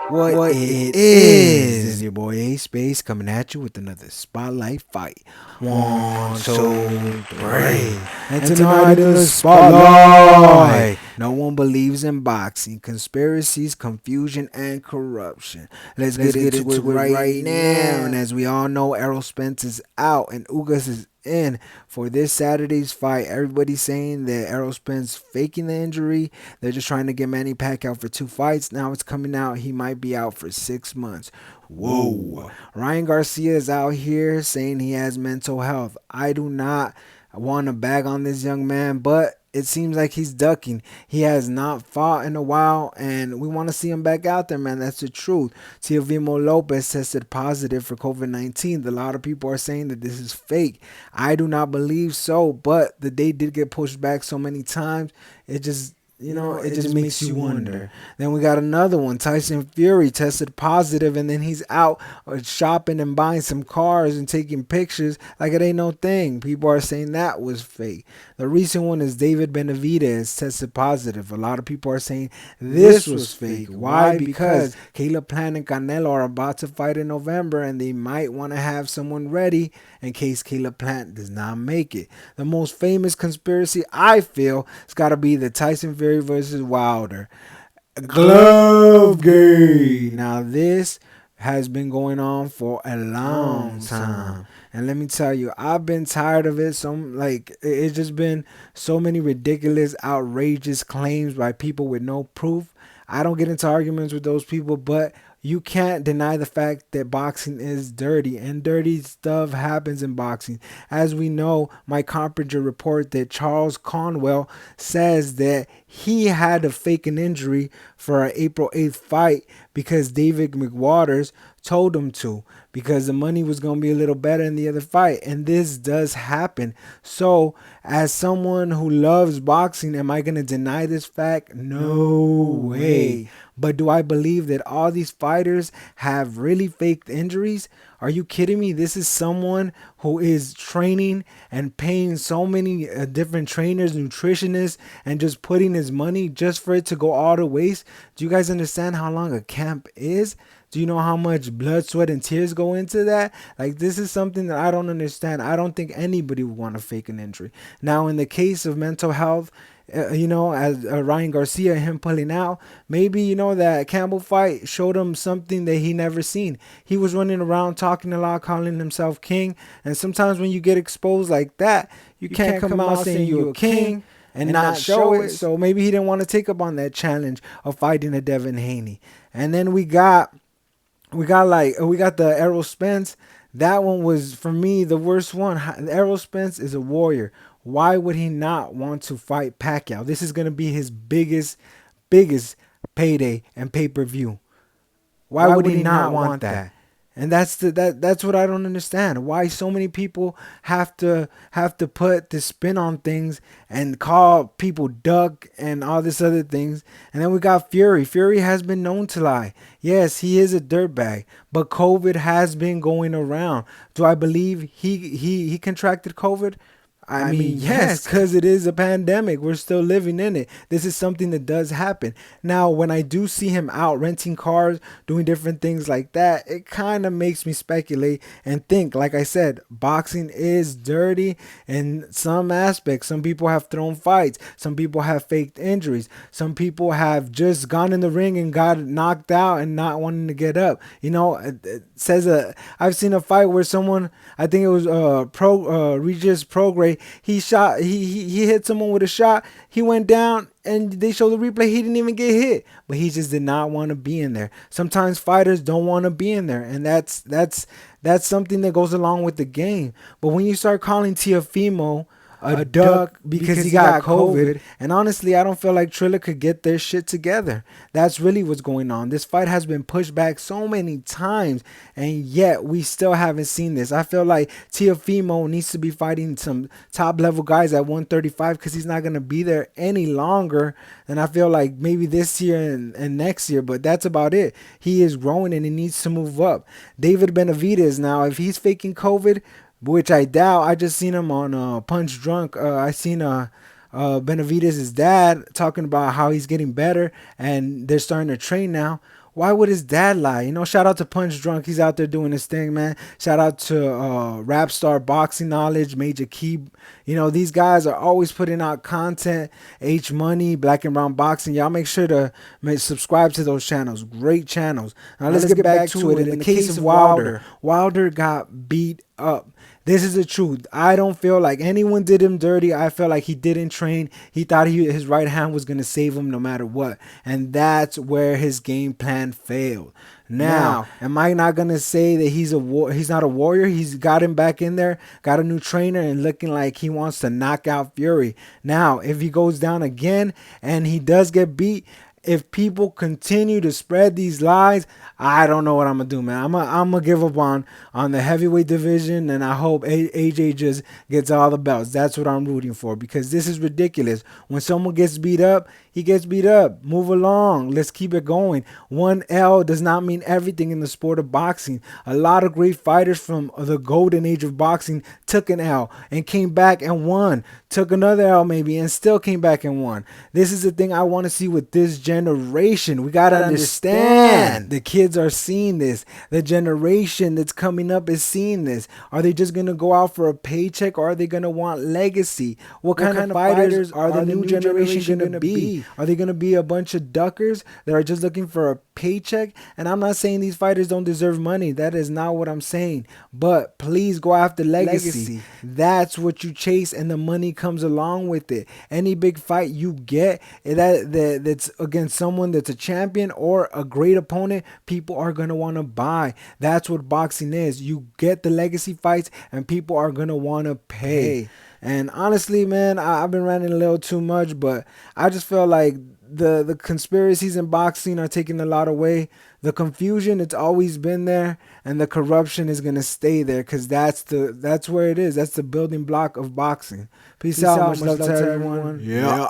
What it is your boy A Space coming at you with another spotlight fight. One, two, three. And tonight in the spotlight, no one believes in boxing, conspiracies, confusion, and corruption. Let's get into it right now. And as we all know, Errol Spence is out and Ugas is in for this Saturday's fight. Everybody's saying that Errol Spence faking the injury. They're just trying to get Manny Pacquiao for 2 fights. Now it's coming out he might be out for 6 months. Whoa. Ryan Garcia is out here saying he has mental health. I do not want to bag on this young man, but it seems like he's ducking. He has not fought in a while, and we want to see him back out there, man. That's the truth. Teofimo Lopez tested positive for COVID-19. A lot of people are saying that this is fake. I do not believe so, but the date did get pushed back so many times. It just it just makes you wonder. Then we got another one. Tyson Fury tested positive, and then he's out shopping and buying some cars and taking pictures like it ain't no thing. People are saying that was fake. The recent one is David Benavidez tested positive. A lot of people are saying this was fake. Why? Because Caleb Plant and Canelo are about to fight in November, and they might want to have someone ready in case Caleb Plant does not make it. The most famous conspiracy, I feel, has got to be the Tyson Fury versus Wilder glove game. Now this has been going on for a long time. And let me tell you, I've been tired of it. It's just been so many ridiculous, outrageous claims by people with no proof. I don't get into arguments with those people, but you can't deny the fact that boxing is dirty, and dirty stuff happens in boxing. As we know, Mike Compinger report that Charles Conwell says that he had to fake an injury for an April 8th fight because David McWaters told him to, because the money was going to be a little better in the other fight. And this does happen. So as someone who loves boxing, am I going to deny this fact? No way. But do I believe that all these fighters have really faked injuries? Are you kidding me? This is someone who is training and paying so many different trainers, nutritionists, and just putting his money just for it to go all to waste. Do you guys understand how long a camp is? Do you know how much blood, sweat, and tears go into that? Like, this is something that I don't understand. I don't think anybody would want to fake an injury. Now, in the case of mental health, as Ryan Garcia, him pulling out, maybe, that Campbell fight showed him something that he never seen. He was running around talking a lot, calling himself king. And sometimes when you get exposed like that, you can't come out saying you're a king and not show it. So maybe he didn't want to take up on that challenge of fighting a Devin Haney. And then we got the Errol Spence. That one was, for me, the worst one. Errol Spence is a warrior. Why would he not want to fight Pacquiao? This is going to be his biggest payday and pay-per-view. Why would he not want that? And that's what I don't understand. Why so many people have to put this spin on things and call people duck and all this other things. And then we got Fury. Fury has been known to lie. Yes, he is a dirtbag, but COVID has been going around. Do I believe he contracted COVID? I mean, yes, because it is a pandemic. We're still living in it. This is something that does happen. Now, when I do see him out renting cars, doing different things like that, it kind of makes me speculate and think, like I said, boxing is dirty in some aspects. Some people have thrown fights. Some people have faked injuries. Some people have just gone in the ring and got knocked out and not wanting to get up. I've seen a fight where someone, I think it was Regis Prograis, he hit someone with a shot. He went down and they show the replay. He didn't even get hit, but he just did not want to be in there. Sometimes fighters don't want to be in there, and that's something that goes along with the game. But when you start calling Teofimo a duck because he got COVID. And honestly, I don't feel like Triller could get their shit together. That's really what's going on. This fight has been pushed back so many times, and yet we still haven't seen this. I feel like Teofimo needs to be fighting some top level guys at 135 because he's not going to be there any longer. And I feel like maybe this year and next year, but that's about it. He is growing and he needs to move up. David Benavidez, now, if he's faking COVID, which I doubt. I just seen him on Punch Drunk. I seen Benavidez' dad talking about how he's getting better and they're starting to train now. Why would his dad lie? Shout out to Punch Drunk. He's out there doing his thing, man. Shout out to Rap Star Boxing Knowledge, Major Key. These guys are always putting out content. H Money, Black and Brown Boxing. Y'all make sure to subscribe to those channels. Great channels. Now let's get back to it. In the case of Wilder, Wilder got beat up. This is the truth. I don't feel like anyone did him dirty. I feel like he didn't train. He thought his right hand was going to save him no matter what. And that's where his game plan failed. Now, am I not going to say that he's not a warrior? He's got him back in there, got a new trainer, and looking like he wants to knock out Fury. Now, if he goes down again and he does get beat, if people continue to spread these lies, I don't know what I'm gonna do, man. I'm gonna give up on the heavyweight division, and I hope AJ just gets all the belts. That's what I'm rooting for, because this is ridiculous. When someone gets beat up, he gets beat up. Move along. Let's keep it going. One L does not mean everything in the sport of boxing. A lot of great fighters from the golden age of boxing took an L and came back and won. Took another L maybe and still came back and won. This is the thing I want to see with this generation. We got to understand the kids are seeing this. The generation that's coming up is seeing this. Are they just going to go out for a paycheck, or are they going to want legacy? What kind of fighters are the new generation going to be? Are they going to be a bunch of duckers that are just looking for a paycheck? And I'm not saying these fighters don't deserve money. That is not what I'm saying. But please go after legacy. That's what you chase, and the money comes along with it. Any big fight you get that's against someone that's a champion or a great opponent, people are going to want to buy. That's what boxing is. You get the legacy fights and people are going to want to pay. And honestly, man, I've been ranting a little too much, but I just feel like the conspiracies in boxing are taking a lot away. The confusion, it's always been there, and the corruption is gonna stay there, because that's where it is. That's the building block of boxing. Peace out. Much love to everyone. Yeah.